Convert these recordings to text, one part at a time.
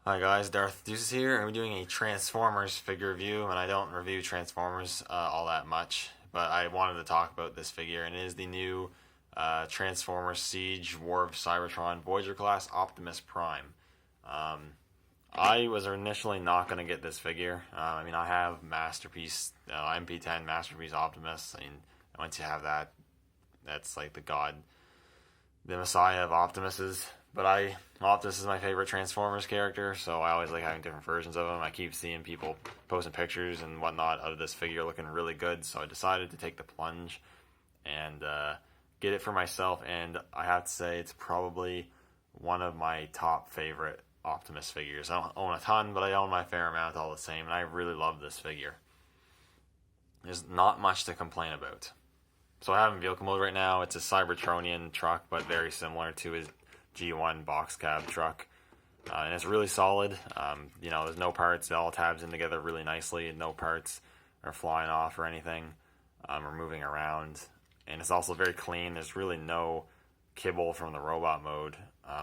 Hi guys, Darth Deuces here. I'm doing a Transformers figure review, and I don't review Transformers all that much, but I wanted to talk about this figure, and it is the new Transformers Siege War of Cybertron Voyager class Optimus Prime. I was initially not going to get this figure. I have Masterpiece, MP10 Masterpiece Optimus. Once you have that, that's like the messiah of Optimuses. But Optimus is my favorite Transformers character, so I always like having different versions of him. I keep seeing people posting pictures and whatnot of this figure looking really good, so I decided to take the plunge and get it for myself. And I have to say, it's probably one of my top favorite Optimus figures. I don't own a ton, but I own my fair amount all the same, and I really love this figure. There's not much to complain about. So I have him in vehicle mode right now. It's a Cybertronian truck, but very similar to his G1 box cab truck, and it's really solid. There's no parts. It all tabs in together really nicely, and no parts are flying off or anything or moving around. And it's also very clean. There's really no kibble from the robot mode.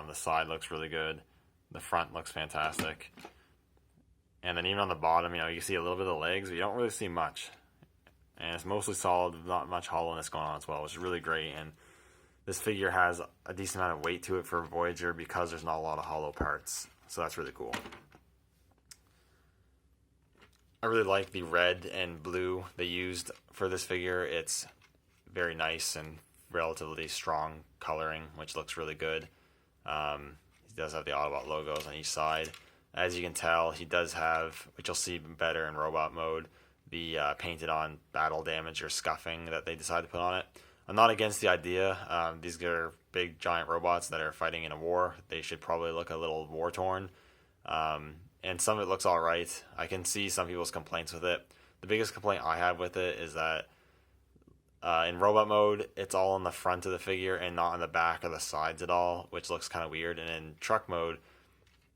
The side looks really good. The front looks fantastic. And then even on the bottom, you see a little bit of the legs, but you don't really see much. And it's mostly solid, not much hollowness going on as well, which is really great. And this figure has a decent amount of weight to it for Voyager because there's not a lot of hollow parts. So that's really cool. I really like the red and blue they used for this figure. It's very nice and relatively strong coloring, which looks really good. He does have the Autobot logos on each side. As you can tell, he does have, which you'll see better in robot mode, the painted on battle damage or scuffing that they decided to put on it. I'm not against the idea. These are big giant robots that are fighting in a war. They should probably look a little war-torn. And some of it looks alright. I can see some people's complaints with it. The biggest complaint I have with it is that in robot mode, it's all on the front of the figure and not on the back or the sides at all, which looks kind of weird. And in truck mode,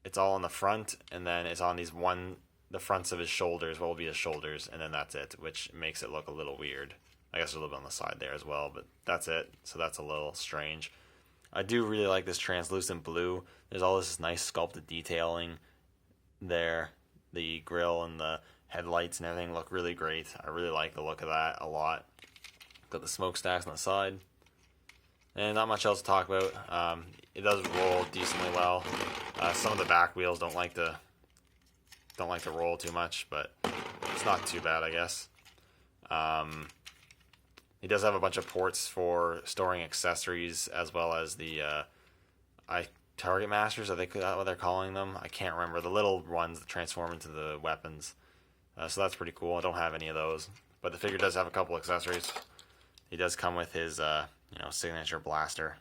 it's all on the front, and then it's on the fronts of his shoulders, what will be his shoulders, and then that's it, which makes it look a little weird. I guess a little bit on the side there as well, but that's it. So that's a little strange. I do really like this translucent blue. There's all this nice sculpted detailing there. The grill and the headlights and everything look really great. I really like the look of that a lot. Got the smokestacks on the side. And not much else to talk about. It does roll decently well. Some of the back wheels don't like to roll too much, but it's not too bad, I guess. He does have a bunch of ports for storing accessories, as well as the target masters. Are they what they're calling them? I can't remember. The little ones that transform into the weapons. So that's pretty cool. I don't have any of those, but the figure does have a couple accessories. He does come with his signature blaster,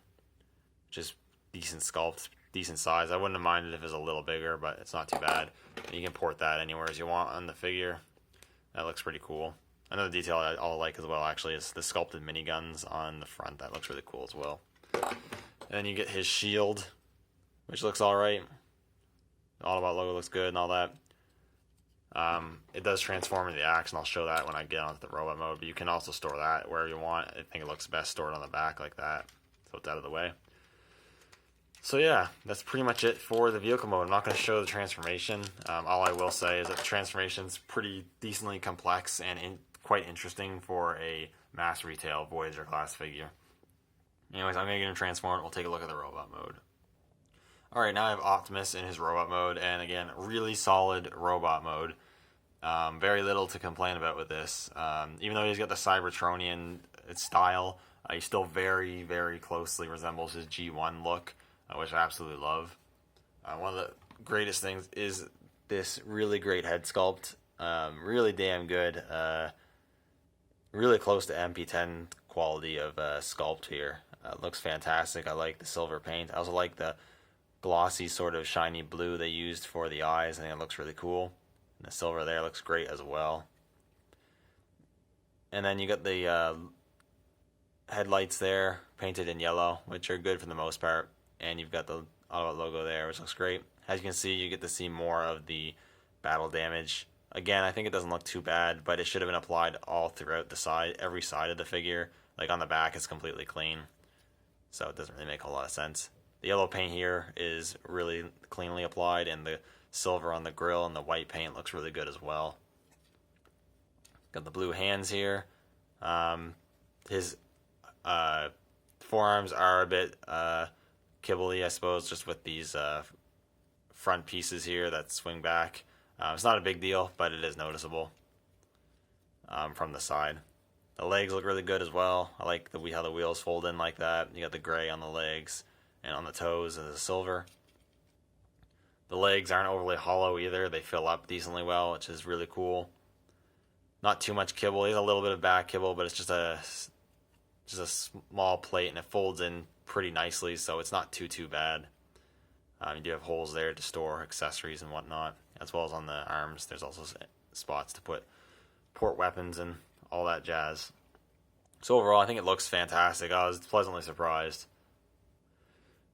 which is decent sculpt, decent size. I wouldn't have minded if it was a little bigger, but it's not too bad. You can port that anywhere as you want on the figure. That looks pretty cool. Another detail I like as well, actually, is the sculpted miniguns on the front. That looks really cool as well. And then you get his shield, which looks alright. The Autobot logo looks good and all that. It does transform into the axe, and I'll show that when I get onto the robot mode, but you can also store that wherever you want. I think it looks best stored on the back like that, so it's out of the way. So yeah, that's pretty much it for the vehicle mode. I'm not going to show the transformation. All I will say is that the transformation's pretty decently complex and quite interesting for a mass retail Voyager class figure. Anyways, I'm going to get him transformed. We'll take a look at the robot mode. Alright, now I have Optimus in his robot mode, and again, really solid robot mode. Very little to complain about with this. Even though he's got the Cybertronian style, he still very, very closely resembles his G1 look, which I absolutely love. One of the greatest things is this really great head sculpt. Really damn good. Really close to MP10 quality of sculpt here. Looks fantastic. I like the silver paint. I also like the glossy sort of shiny blue they used for the eyes. I think it looks really cool. And the silver there looks great as well. And then you got the headlights there painted in yellow, which are good for the most part. And you've got the Autobot logo there, which looks great. As you can see, you get to see more of the battle damage. Again, I think it doesn't look too bad, but it should have been applied all throughout the side, every side of the figure. Like on the back, it's completely clean, so it doesn't really make a lot of sense. The yellow paint here is really cleanly applied, and the silver on the grill and the white paint looks really good as well. Got the blue hands here. His forearms are a bit kibbly, I suppose, just with these front pieces here that swing back. It's not a big deal, but it is noticeable from the side. The legs look really good as well. I like how the wheels fold in like that. You got the gray on the legs, and on the toes is the silver. The legs aren't overly hollow either. They fill up decently well, which is really cool. Not too much kibble. There's a little bit of back kibble, but it's just a small plate, and it folds in pretty nicely, so it's not too bad. You do have holes there to store accessories and whatnot, as well as on the arms. There's also spots to port weapons and all that jazz. So overall, I think it looks fantastic. I was pleasantly surprised.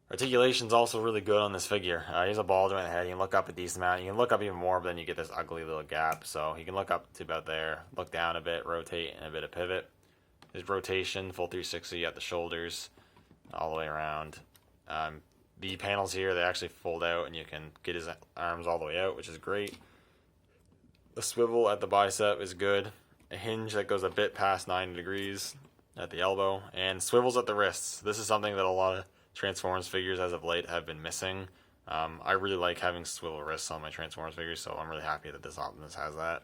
Articulation's also really good on this figure. He has a ball joint head. You can look up a decent amount. You can look up even more, but then you get this ugly little gap. So you can look up to about there, look down a bit, rotate, and a bit of pivot. His rotation, full 360 at the shoulders, all the way around. The panels here, they actually fold out, and you can get his arms all the way out, which is great. The swivel at the bicep is good. A hinge that goes a bit past 90 degrees at the elbow, and swivels at the wrists. This is something that a lot of Transformers figures as of late have been missing. I really like having swivel wrists on my Transformers figures, so I'm really happy that this Optimus has that.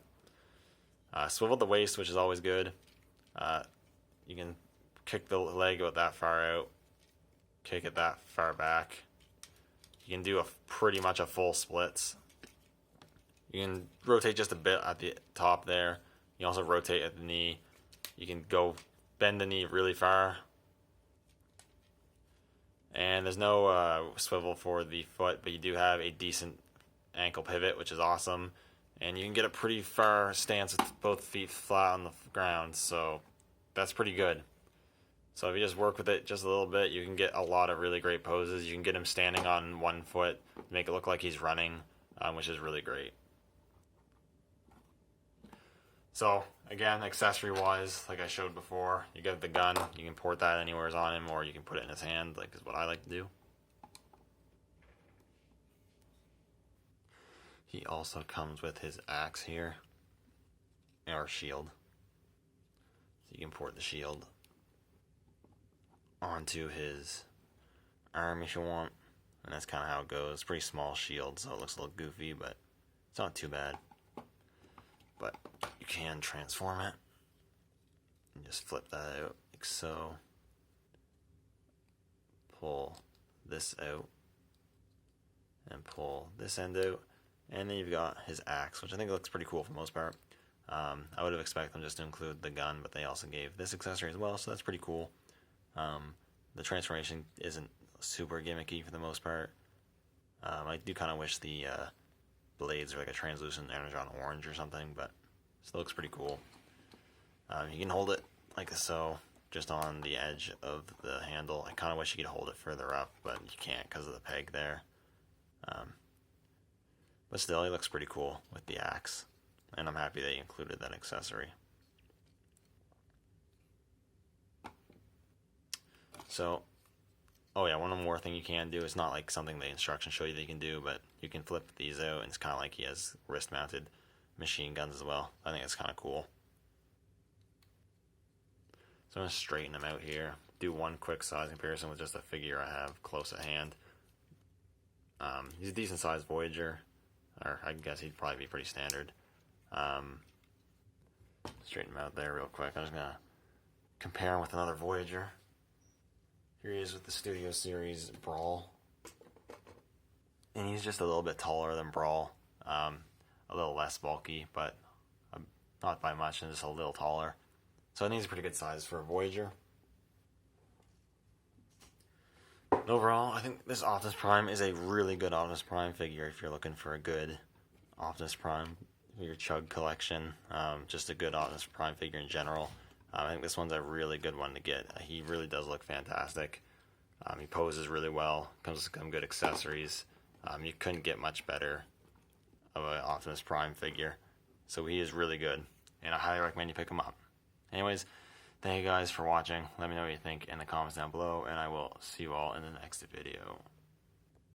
Swivel at the waist, which is always good. You can kick the leg about that far out, kick it that far back. You can do pretty much a full splits. You can rotate just a bit at the top there. You can also rotate at the knee. You can bend the knee really far. And there's no swivel for the foot, but you do have a decent ankle pivot, which is awesome. And you can get a pretty far stance with both feet flat on the ground, so that's pretty good. So if you just work with it just a little bit, you can get a lot of really great poses. You can get him standing on one foot, make it look like he's running, which is really great. So again, accessory-wise, like I showed before, you get the gun. You can port that anywhere on him, or you can put it in his hand, like is what I like to do. He also comes with his axe here, or shield. So you can port the shield onto his arm if you want, and that's kind of how it goes. It's a pretty small shield, so it looks a little goofy, but it's not too bad. But you can transform it and just flip that out like so. Pull this out and pull this end out, and then you've got his axe, which I think looks pretty cool for the most part. I would have expected them just to include the gun, but they also gave this accessory as well, so that's pretty cool. The transformation isn't super gimmicky for the most part. I do kind of wish the blades are like a translucent energon orange or something, but it still looks pretty cool. You can hold it like so, just on the edge of the handle. I kind of wish you could hold it further up, but you can't because of the peg there. But still, he looks pretty cool with the axe, and I'm happy they included that accessory. So, oh yeah, one more thing you can do. It's not like something the instructions show you that you can do, but you can flip these out, and it's kind of like he has wrist-mounted machine guns as well. I think it's kind of cool. So I'm going to straighten him out here. Do one quick size comparison with just a figure I have close at hand. He's a decent sized Voyager, or I guess he'd probably be pretty standard. Straighten him out there real quick. I'm just going to compare him with another Voyager. Here he is with the Studio Series Brawl. And he's just a little bit taller than Brawl. A little less bulky, but not by much, and just a little taller. So I think he's a pretty good size for a Voyager. But overall, I think this Optimus Prime is a really good Optimus Prime figure if you're looking for a good Optimus Prime for your Chug collection. Just a good Optimus Prime figure in general. I think this one's a really good one to get. He really does look fantastic. He poses really well. Comes with some good accessories. You couldn't get much better of an Optimus Prime figure. So he is really good, and I highly recommend you pick him up. Anyways, Thank you guys for watching. Let me know what you think in the comments down below, and I will see you all in the next video.